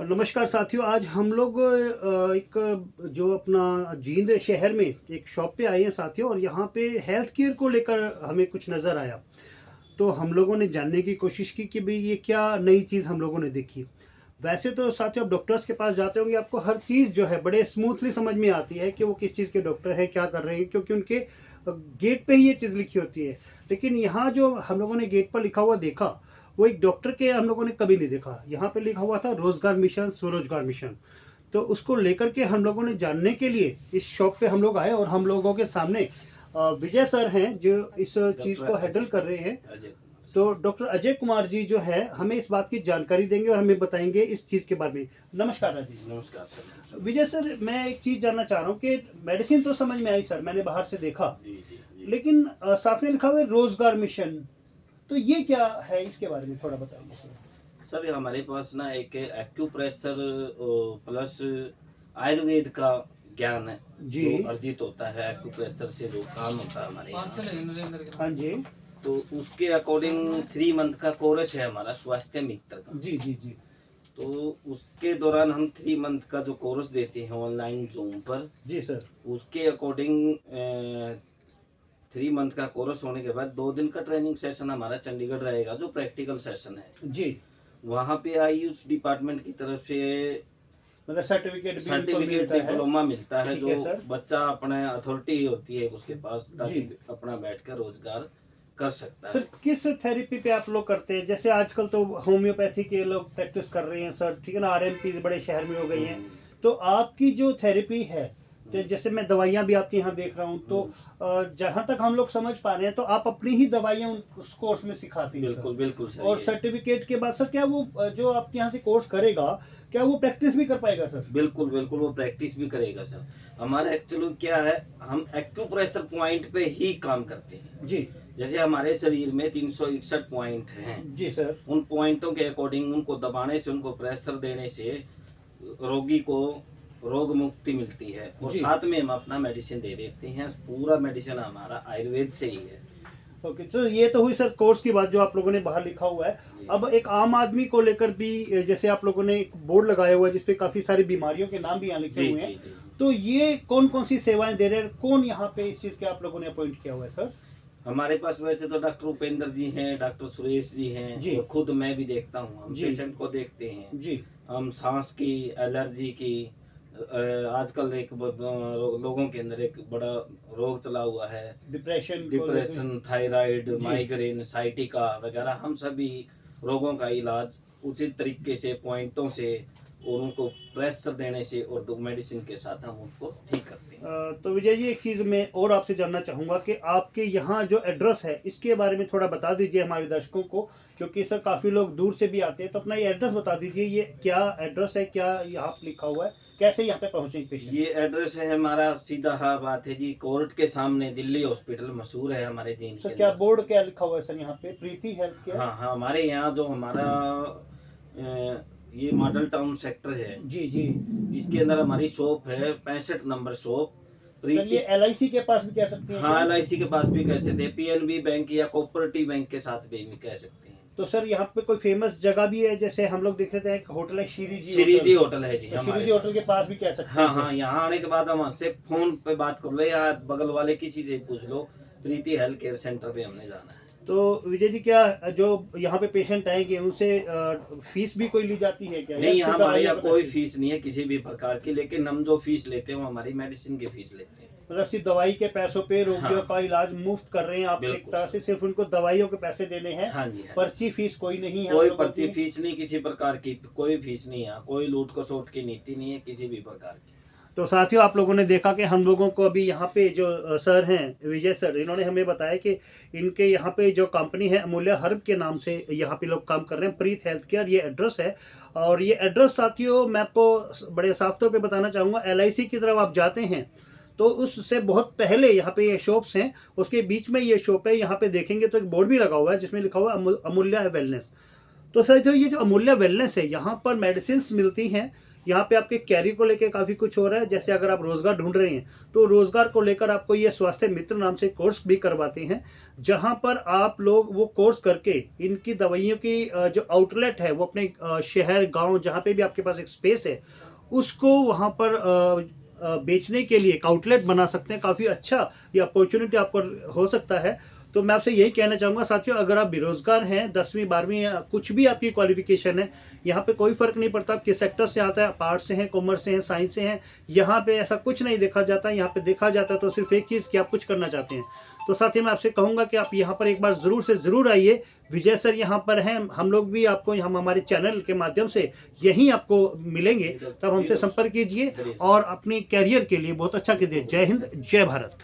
नमस्कार साथियों, आज हम लोग एक जो अपना जींद शहर में एक शॉप पे आए हैं साथियों, और यहाँ पे हेल्थ केयर को लेकर हमें कुछ नज़र आया। तो हम लोगों ने जानने की कोशिश की कि भाई ये क्या नई चीज़ हम लोगों ने देखी। वैसे तो साथियों आप डॉक्टर्स के पास जाते होंगे, आपको हर चीज़ जो है बड़े स्मूथली समझ में आती है कि वो किस चीज़ के डॉक्टर हैं, क्या कर रहे हैं, क्योंकि उनके गेट पे ही ये चीज़ लिखी होती है। लेकिन यहाँ जो हम लोगों ने गेट पर लिखा हुआ देखा, वो एक डॉक्टर के हम लोगों ने कभी नहीं देखा। यहाँ पे लिखा हुआ था रोजगार मिशन, स्वरोजगार मिशन। तो उसको लेकर के हम लोगों ने जानने के लिए इस शॉप पे हम लोग आए, और हम लोगों के सामने विजय सर हैं जो इस चीज़ को हैंडल कर रहे हैं। तो डॉक्टर अजय कुमार जी जो है हमें इस बात की जानकारी देंगे और हमें बताएंगे इस चीज़ के बारे में। नमस्कार राजी। नमस्कार सर। विजय सर, मैं एक चीज़ जानना चाह रहा हूँ कि मेडिसिन तो समझ में आई सर, मैंने बाहर से देखा, जी। लेकिन साथ में लिखा हुआ है रोजगार मिशन। तो ये क्या है, इसके बारे में थोड़ा बताइए सर। सर हमारे पास ना एक एक्यूप्रेशर प्लस आयुर्वेद का ज्ञान है जी। जो अर्जित होता है एक्यूप्रेशर से जो काम होता है हमारे यहाँ। हाँ जी। तो उसके अकॉर्डिंग 3 मंथ का कोर्स है हमारा स्वास्थ्य मित्र का। जी जी जी। तो उसके दौरान हम 3 मंथ का जो कोर्स देते हैं ऑनलाइन जूम पर। जी सर। उसके अकॉर्डिंग 3 मंथ का कोर्स होने के बाद 2 दिन का ट्रेनिंग सेशन हमारा चंडीगढ़ रहेगा जो प्रैक्टिकल सेशन है जी। वहाँ पे आयुष डिपार्टमेंट की तरफ से मतलब सर्टिफिकेट डिप्लोमा मिलता है ठीक है जो सर। बच्चा अपने अथॉरिटी होती है उसके पास, ताकि अपना बैठकर रोजगार कर सकता है। सर किस थेरेपी पे आप लोग करते हैं? जैसे आजकल तो होम्योपैथी के लोग प्रैक्टिस कर रहे हैं सर, ठीक है ना, आरएमपी बड़े शहर में हो गई हैं। तो आपकी जो थेरेपी है, तो जैसे मैं दवाइयाँ भी आपके यहाँ देख रहा हूँ, तो जहाँ तक हम लोग समझ पा रहे हैं तो आप अपनी ही दवाइयाँ उस कोर्स में सिखाती हैं। बिल्कुल बिल्कुल सही। और सर्टिफिकेट के बाद सर क्या वो जो आपके यहाँ से कोर्स करेगा, क्या वो प्रैक्टिस भी कर पाएगा सर? बिल्कुल बिल्कुल, वो प्रैक्टिस भी करेगा सर। हमारा एक्चुअली क्या है, हम एक्यूप्रेशर पॉइंट पे ही काम करते हैं जी। जैसे हमारे शरीर में 361 पॉइंट हैं जी सर। उन पॉइंटों के अकॉर्डिंग उनको दबाने से, उनको प्रेशर देने से रोगी को रोग मुक्ति मिलती है। और साथ में हम अपना मेडिसिन दे देते हैं। पूरा मेडिसिन हमारा आयुर्वेद से ही है। ओके, तो ये तो हुई सर कोर्स की बात जो आप लोगों ने बाहर लिखा हुआ है। अब एक आम आदमी को लेकर भी जैसे आप लोगों ने एक बोर्ड लगाया हुआ है जिसपे काफी सारी बीमारियों के नाम भी यहाँ लिखे हुए हैं। तो ये कौन कौन सी सेवाएं दे रहे हैं, कौन यहाँ पे इस चीज के आप लोगों ने अपॉइंट किया हुआ है सर? हमारे पास वैसे तो डॉक्टर उपेंद्र जी हैं, डॉक्टर सुरेश जी हैं जी। और खुद मैं भी देखता हूँ, हम पेशेंट को देखते हैं जी। हम सांस की, एलर्जी की, आजकल एक लोगों के अंदर एक बड़ा रोग चला हुआ है डिप्रेशन, थायराइड, माइग्रेन, साइटिका वगैरह, हम सभी रोगों का इलाज उचित तरीके से पॉइंटों से और उनको प्रेशर देने से और मेडिसिन के साथ हम उसको ठीक करते हैं। तो विजय जी, एक चीज़ मैं और आपसे जानना चाहूँगा कि आपके यहाँ जो एड्रेस है इसके बारे में थोड़ा बता दीजिए हमारे दर्शकों को, क्योंकि सर काफ़ी लोग दूर से भी आते हैं। तो अपना ये एड्रेस बता दीजिए, ये क्या एड्रेस है, क्या यहाँ लिखा हुआ है, कैसे यहाँ पे पहुँचे पेशेंट? ये एड्रेस है हमारा, सीधा बात है जी, कोर्ट के सामने दिल्ली हॉस्पिटल मशहूर है हमारे जींद सर। क्या बोर्ड क्या लिखा हुआ है सर यहाँ पे? प्रीति हेल्थ केयर। हाँ, हमारे यहाँ जो हमारा ये मॉडल टाउन सेक्टर है जी जी, इसके अंदर हमारी शॉप है, 65 नंबर शॉप। ये LIC के पास भी कह सकते हैं? हाँ, LIC के पास भी कह सकते हैं, PNB बैंक या कोऑपरेटिव बैंक के साथ भी कह सकते हैं। तो सर यहाँ पे कोई फेमस जगह भी है? जैसे हम लोग देख रहे थे एक होटल है श्रीजी होटल है जी, श्रीजी होटल के पास भी कह सकते हैं। हाँ, यहाँ आने के बाद हम आपसे फोन पे बात कर लो या बगल वाले किसी से पूछ लो, प्रीति हेल्थ केयर सेंटर पे हमने जाना है। तो विजय जी, क्या जो यहाँ पे पेशेंट आएंगे उनसे फीस भी कोई ली जाती है क्या? नहीं, हमारे यहाँ कोई फीस नहीं है किसी भी प्रकार की, लेकिन हम जो फीस लेते हैं वो हमारी मेडिसिन की फीस लेते हैं। मतलब सिर्फ दवाई के पैसों पे रोगियों का इलाज मुफ्त कर रहे हैं आप, एक तरह से सिर्फ उनको दवाइयों के पैसे देने हैं। हाँ जी, पर्ची फीस कोई नहीं है? कोई पर्ची फीस नहीं, किसी प्रकार की कोई फीस नहीं है, कोई लूट खसोट की नीति नहीं है किसी भी प्रकार की। तो साथियों, आप लोगों ने देखा कि हम लोगों को अभी यहाँ पे जो सर हैं विजय सर, इन्होंने हमें बताया कि इनके यहाँ पे जो कंपनी है अमूल्य हर्ब के नाम से यहाँ पे लोग काम कर रहे हैं, प्रीत हेल्थ केयर ये एड्रेस है। और ये एड्रेस साथियों मैं आपको बड़े साफ तौर पे बताना चाहूँगा, LIC की तरफ आप जाते हैं तो उससे बहुत पहले यहाँ पे ये शॉप्स हैं, उसके बीच में ये शॉप है। यहाँ पे देखेंगे तो एक बोर्ड भी लगा हुआ है जिसमें लिखा हुआ है अमूल्य वेलनेस। तो सर जो ये जो अमूल्य वेलनेस है, यहाँ पर मेडिसिन मिलती हैं यहाँ पे आपके कैरियर को लेकर काफ़ी कुछ हो रहा है। जैसे अगर आप रोज़गार ढूंढ रहे हैं तो रोज़गार को लेकर आपको ये स्वास्थ्य मित्र नाम से कोर्स भी करवाते हैं, जहाँ पर आप लोग वो कोर्स करके इनकी दवाइयों की जो आउटलेट है वो अपने शहर गांव जहाँ पे भी आपके पास एक स्पेस है उसको वहाँ पर बेचने के लिए एक आउटलेट बना सकते हैं। काफ़ी अच्छा ये अपॉर्चुनिटी आपको हो सकता है। तो मैं आपसे यही कहना चाहूँगा साथियों, अगर आप बेरोजगार हैं, 10वीं 12वीं या कुछ भी आपकी क्वालिफिकेशन है, यहाँ पे कोई फ़र्क नहीं पड़ता आप किस सेक्टर से आता है, आप आर्ट्स से हैं, कॉमर्स से हैं, साइंस से हैं, यहाँ पे ऐसा कुछ नहीं देखा जाता। यहाँ पे देखा जाता है तो सिर्फ एक चीज़ कि आप कुछ करना चाहते हैं। तो साथियों मैं आपसे कहूँगा कि आप यहाँ पर एक बार ज़रूर से ज़रूर आइए। विजय सर यहाँ पर हैं, हम लोग भी आपको हम हमारे चैनल के माध्यम से यहीं आपको मिलेंगे, तब हमसे संपर्क कीजिए और अपने कैरियर के लिए बहुत अच्छा कीजिए। जय हिंद, जय भारत।